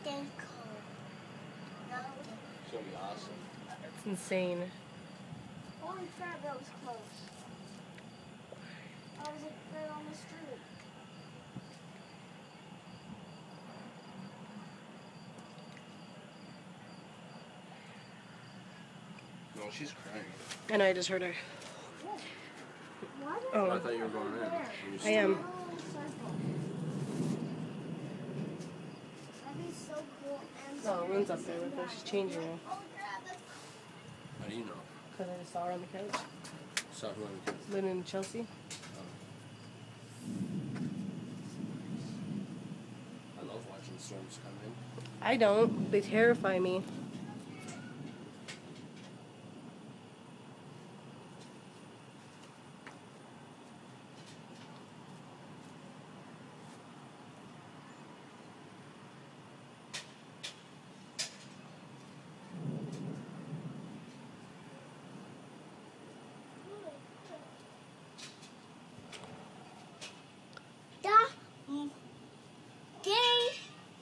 Nothing cold. Nothing. It's gonna be awesome. It's insane. Holy crap, that was close. I was like right on the street. No, she's crying. I know, I just heard her. What? Oh, I thought you were going in. I am. That'd be so cool. And Oh, Lynn's up there with her. She's changing her. Oh, crap, that's How do you know? Because I just saw her on the couch. Saw who on the couch? Lynn and Chelsea. I love watching storms come in. I don't. They terrify me.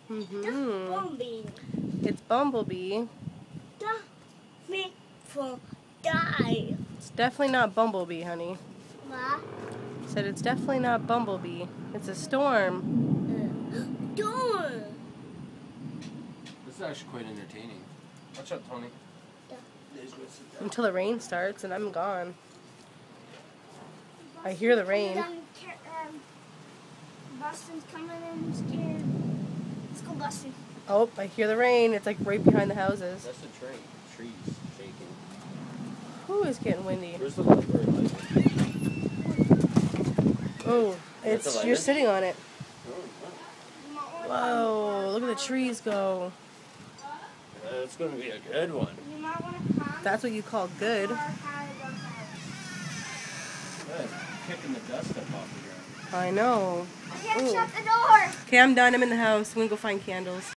Bumblebee. It's Bumblebee. Me for die. It's definitely not Bumblebee, honey. What? Said it's definitely not Bumblebee. It's a storm. Door. This is actually quite entertaining. Watch out, Tony. Until the rain starts and I'm gone. I hear the rain. Boston's coming in scared. Let's go, Boston. Oh, I hear the rain. It's like right behind the houses. That's the train. Trees shaking. Ooh, it's getting windy. Where's the library light? Oh, it's light you're in? sitting on it. Oh, Whoa, look at the trees go. it's going to be a good one. You might want to come. That's what you call good. Good. Kicking the dust up off the ground. I know. I can't shut the door. Okay, I'm done. I'm in the house. I'm gonna go find candles.